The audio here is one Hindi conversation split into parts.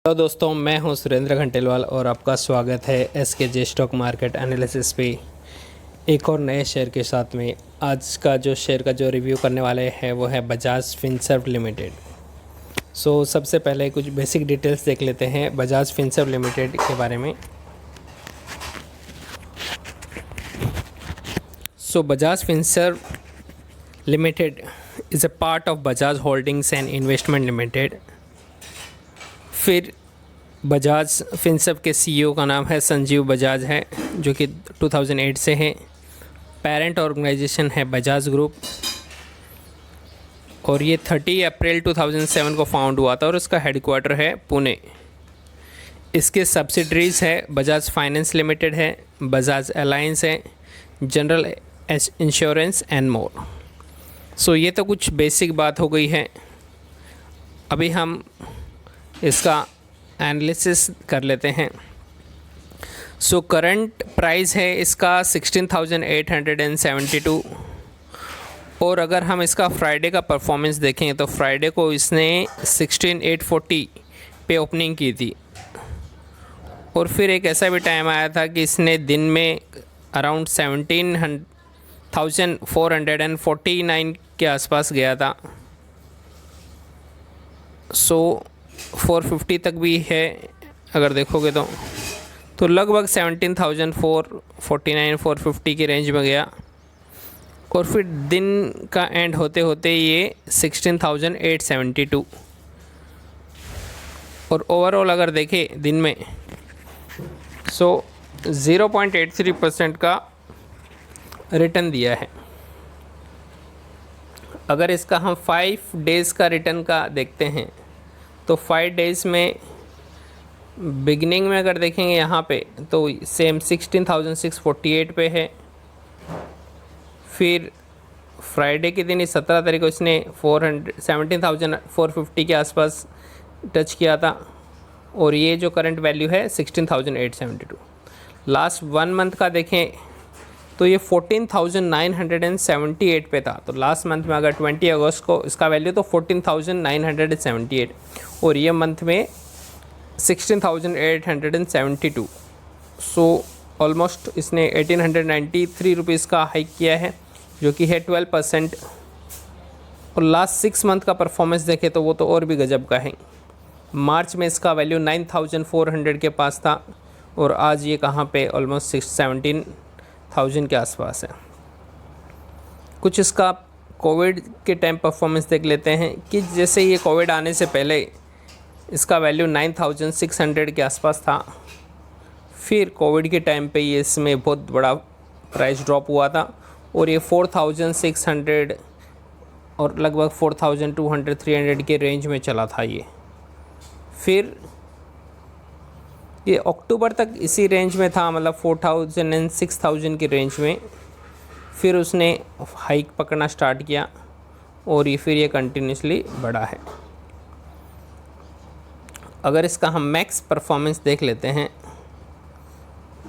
हेलो दोस्तों, मैं हूं सुरेंद्र घंटेलवाल और आपका स्वागत है एसकेजे स्टॉक मार्केट एनालिसिस पे एक और नए शेयर के साथ में। आज का जो शेयर का जो रिव्यू करने वाले हैं वो है बजाज फिनसर्व लिमिटेड। सबसे पहले कुछ बेसिक डिटेल्स देख लेते हैं बजाज फिनसर्व लिमिटेड के बारे में। Bajaj Finserv limited is a part of Bajaj holdings and investment limited. फिर बजाज फिनसर्व के सीईओ का नाम है संजीव बजाज है, जो कि 2008 से हैं। पेरेंट ऑर्गेनाइजेशन है बजाज ग्रुप और ये 30 अप्रैल 2007 को फाउंड हुआ था और इसका हेडक्वार्टर है पुणे। इसके सब्सिडरीज़ है बजाज फाइनेंस लिमिटेड है, बजाज अलायंस है, जनरल इंश्योरेंस एंड मोर। ये तो कुछ बेसिक बात हो गई है। अभी हम इसका एनालिसिस कर लेते हैं। करंट प्राइस है इसका 16,872 और अगर हम इसका फ्राइडे का परफॉर्मेंस देखें तो फ्राइडे को इसने 16,840 पे ओपनिंग की थी और फिर एक ऐसा भी टाइम आया था कि इसने दिन में अराउंड 17,449 के आसपास गया था। 450 तक भी है अगर देखोगे तो लगभग 17,449 450 की रेंज में गया और फिर दिन का एंड होते होते ये 16,872 और ओवरऑल अगर देखें दिन में 0.83% का रिटर्न दिया है। अगर इसका हम 5 डेज़ का रिटर्न का देखते हैं तो 5 डेज़ में बिगनिंग में अगर देखेंगे यहाँ पे तो सेम 16,648 पे है। फिर फ्राइडे के दिन 17 तारीख को इसने 17,450 के आसपास टच किया था और ये जो करंट वैल्यू है 16,872। लास्ट 1 मंथ का देखें तो ये 14,978 पे था। तो लास्ट मंथ में अगर 20 अगस्त को इसका वैल्यू तो 14,978 और ये मंथ में 16,872। ऑलमोस्ट इसने 1,893 रुपीज़ का हाइक किया है, जो कि है 12%। और लास्ट 6 मंथ का परफॉर्मेंस देखें तो वो तो और भी गजब का है। मार्च में इसका वैल्यू 9,400 के पास था और आज ये कहाँ पे ऑलमोस्ट 17,000 के आसपास है। कुछ इसका कोविड के टाइम परफॉर्मेंस देख लेते हैं कि जैसे ये कोविड आने से पहले इसका वैल्यू 9,600 के आसपास था। फिर कोविड के टाइम पे ये इसमें बहुत बड़ा प्राइस ड्रॉप हुआ था और ये 4,600 और लगभग 4,200 300 के रेंज में चला था ये। फिर ये अक्टूबर तक इसी रेंज में था, मतलब 4,000 एंड 6,000 की रेंज में। फिर उसने हाइक पकड़ना स्टार्ट किया और ये कंटिन्यूसली बढ़ा है। अगर इसका हम मैक्स परफॉर्मेंस देख लेते हैं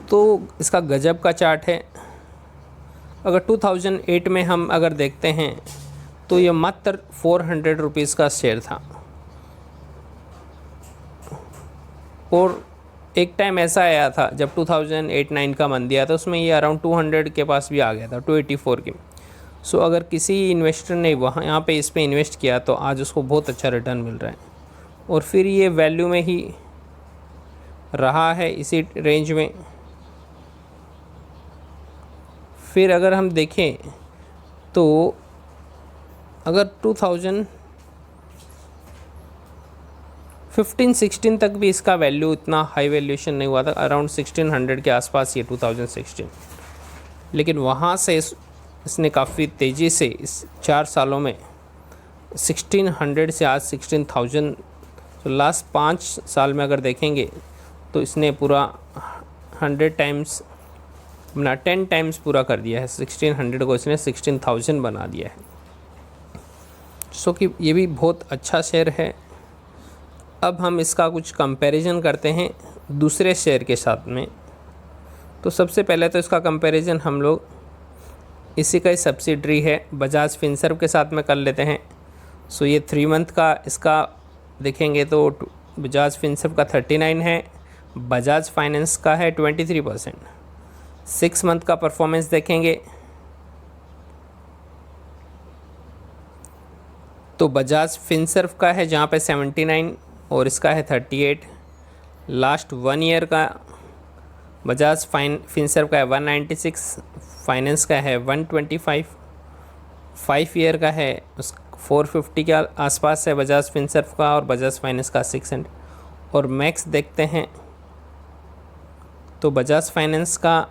तो इसका गजब का चार्ट है। अगर 2008 में हम अगर देखते हैं तो ये मात्र 400 रुपीज़ का शेयर था और एक टाइम ऐसा आया था जब 2008-9 का मन दिया था, उसमें ये अराउंड 200 के पास भी आ गया था, 284 के। अगर किसी इन्वेस्टर ने यहाँ पे इस पे इन्वेस्ट किया तो आज उसको बहुत अच्छा रिटर्न मिल रहा है और फिर ये वैल्यू में ही रहा है, इसी रेंज में। फिर अगर हम देखें तो अगर 2015-16 तक भी इसका वैल्यू इतना हाई वैल्यूएशन नहीं हुआ था, अराउंड 1600 के आसपास ये 2016। लेकिन वहाँ से इसने काफ़ी तेज़ी से इस 4 सालों में 1600 से आज 16,000। तो लास्ट 5 साल में अगर देखेंगे तो इसने पूरा 100 टाइम्स अपना 10 टाइम्स पूरा कर दिया है। 1600 को इसने 16,000 बना दिया है। कि ये भी बहुत अच्छा शेयर है। अब हम इसका कुछ कंपैरिजन करते हैं दूसरे शेयर के साथ में। तो सबसे पहले तो इसका कंपैरिजन हम लोग इसी का ही सब्सिडरी है बजाज फिनसर्व के साथ में कर लेते हैं। ये 3 मंथ का इसका देखेंगे तो बजाज फिनसर्व का 39 है, बजाज फाइनेंस का है 23%। 6 मंथ का परफॉर्मेंस देखेंगे तो बजाज फिनसर्व का है जहाँ पे 79 और इसका है 38। लास्ट 1 ईयर का बजाज फिनसर्व का है 196, फाइनेंस का है 125। 5 ईयर का है 450 के आसपास है बजाज फिनसर्व का और बजाज फाइनेंस का 600। और मैक्स देखते हैं तो बजाज फाइनेंस का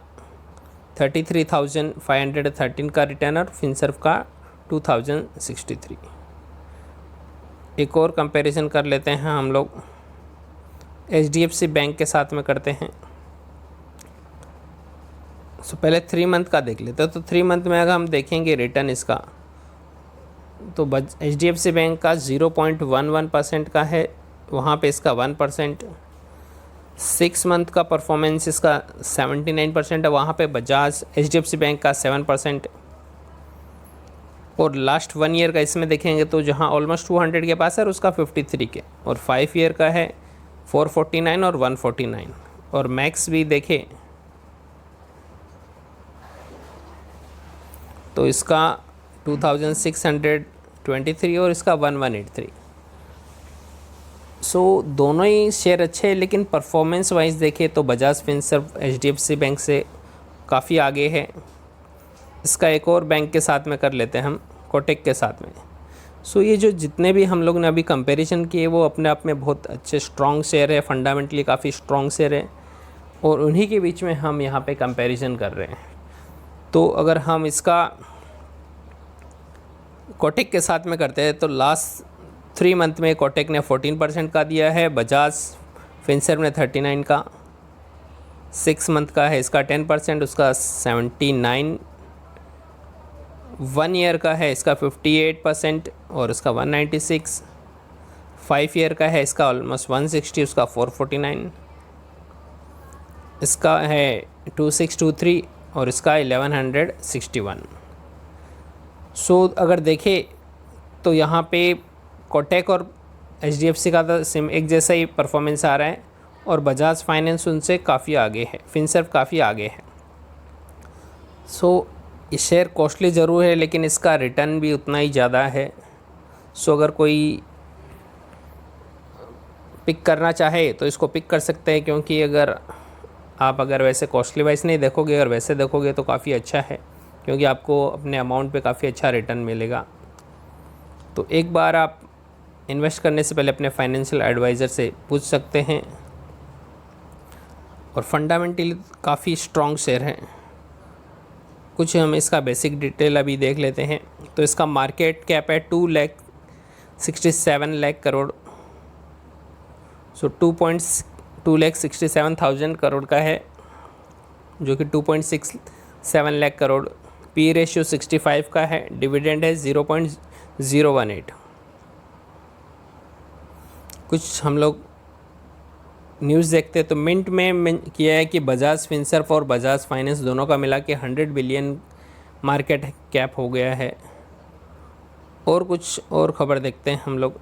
33,513 का रिटर्न और फिनसर्व का 2063। एक और कंपैरिजन कर लेते हैं हम लोग, HDFC बैंक के साथ में करते हैं। सो पहले 3 मंथ का देख लेते हैं। तो 3 मंथ में अगर हम देखेंगे रिटर्न इसका तो HDFC बैंक का 0.11% का है, वहाँ पे इसका 1%। 6 मंथ का परफॉर्मेंस इसका 79% है, वहाँ पे बजाज HDFC बैंक का 7%। और लास्ट 1 ईयर का इसमें देखेंगे तो जहाँ ऑलमोस्ट 200 के पास है और उसका 53 के। और 5 ईयर का है 449 और 149। और मैक्स भी देखें तो इसका 2623 और इसका 1183। सो दोनों ही शेयर अच्छे हैं, लेकिन परफॉर्मेंस वाइज देखें तो बजाज फिनसर्व HDFC बैंक से काफ़ी आगे है। इसका एक और बैंक के साथ में कर लेते हैं हम, कोटक के साथ में। सो ये जो जितने भी हम लोग ने अभी कंपैरिजन किए वो अपने आप में बहुत अच्छे स्ट्रॉन्ग शेयर है, फंडामेंटली काफ़ी स्ट्रॉन्ग शेयर है, और उन्हीं के बीच में हम यहाँ पे कंपैरिजन कर रहे हैं। तो अगर हम इसका कोटक के साथ में करते हैं तो लास्ट 3 मंथ में कोटक ने 14% का दिया है, बजाज फिनसर्व ने 39 का। 6 मंथ का है इसका 10%, उसका 79। 1 ईयर का है इसका 58% और उसका 196। 5 ईयर का है इसका ऑलमोस्ट 160, उसका 449। इसका है 2623 और इसका 1161। सो अगर देखें तो यहाँ पे कोटक और HDFC का तो सिम एक जैसा ही परफॉर्मेंस आ रहा है, और बजाज फाइनेंस उनसे काफ़ी आगे है, फिनसर्व काफ़ी आगे है। सो ये शेयर कॉस्टली ज़रूर है, लेकिन इसका रिटर्न भी उतना ही ज़्यादा है। सो अगर कोई पिक करना चाहे तो इसको पिक कर सकते हैं, क्योंकि अगर वैसे कॉस्टली वाइज नहीं देखोगे, अगर वैसे देखोगे तो काफ़ी अच्छा है, क्योंकि आपको अपने अमाउंट पे काफ़ी अच्छा रिटर्न मिलेगा। तो एक बार आप इन्वेस्ट करने से पहले अपने फाइनेंशियल एडवाइज़र से पूछ सकते हैं। और फंडामेंटली काफ़ी स्ट्रॉन्ग शेयर है। कुछ हम इसका बेसिक डिटेल अभी देख लेते हैं। तो इसका मार्केट कैप है 2,67 लाख करोड़। सो 2,67,000 करोड़ का है, जो कि 2.67 लाख करोड़। पी रेशियो 65 का है। डिविडेंड है 0.018। कुछ हम लोग न्यूज़ देखते हैं तो मिंट में किया है कि बजाज फिनसर्व और बजाज फाइनेंस दोनों का मिला के 100 बिलियन मार्केट कैप हो गया है। और कुछ और खबर देखते हैं हम लोग।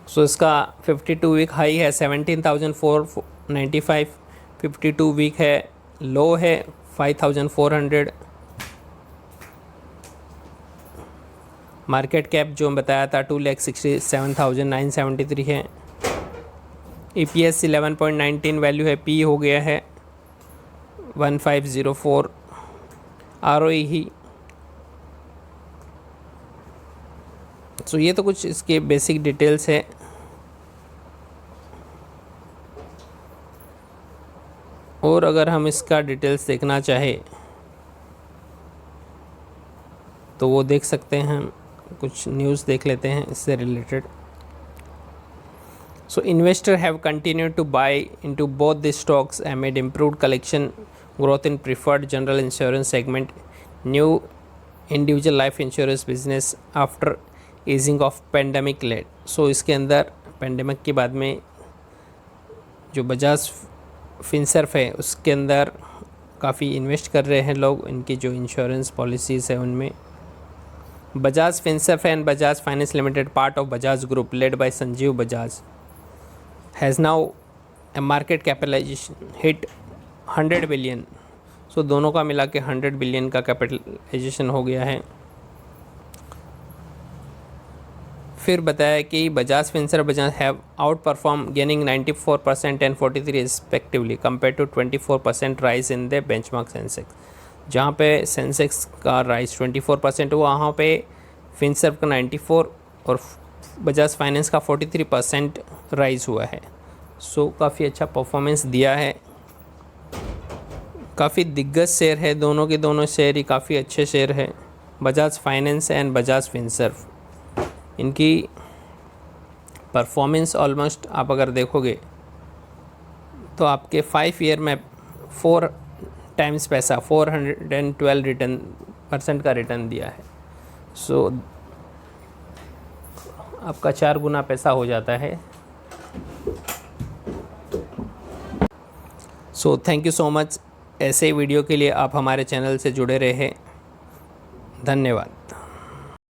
सो इसका 52 वीक हाई है 17,495, 52 वीक है लो है 5,400। मार्केट कैप जो बताया था 2,67,973 है। EPS 11.19 वैल्यू है। P हो गया है 1504। ROE ही। सो ये तो कुछ इसके बेसिक डिटेल्स है। और अगर हम इसका डिटेल्स देखना चाहे तो वो देख सकते हैं। हम कुछ न्यूज़ देख लेते हैं इससे related. So investor have continued to buy into both the stocks amid improved collection growth in preferred general insurance segment, new individual life insurance business after easing of pandemic led। सो इसके अंदर पेंडेमिक के बाद में जो बजाज फिनसर्व है उसके अंदर काफ़ी इन्वेस्ट कर रहे हैं लोग, इनकी जो इंश्योरेंस पॉलिसीज़ है उनमें। Bajaj Finserv and Bajaj finance limited, part of Bajaj group led by Sanjeev Bajaj, has now a market capitalization hit 100 billion. So दोनों का मिला के 100 बिलियन का कैपिटलाइजेशन हो गया है। फिर बताया कि Bajaj Finserv Bajaj have outperform gaining 94% and 43 respectively compare to 24% rise in the benchmark Sensex. जहाँ पे सेंसेक्स का राइज 24% हुआ, वहाँ पे फिनसर्व का 94 और बजाज फाइनेंस का 43% राइज हुआ है। सो काफ़ी अच्छा परफॉर्मेंस दिया है। काफ़ी दिग्गज शेयर है, दोनों के दोनों शेयर ही काफ़ी अच्छे शेयर है, Bajaj finance and Bajaj Finserv. इनकी परफॉर्मेंस ऑलमोस्ट आप अगर देखोगे तो आपके 5 ईयर में 4 टाइम्स पैसा 412% का रिटर्न दिया है। सो आपका 4 गुना पैसा हो जाता है। So thank you so much. ऐसे वीडियो के लिए आप हमारे चैनल से जुड़े रहे। धन्यवाद।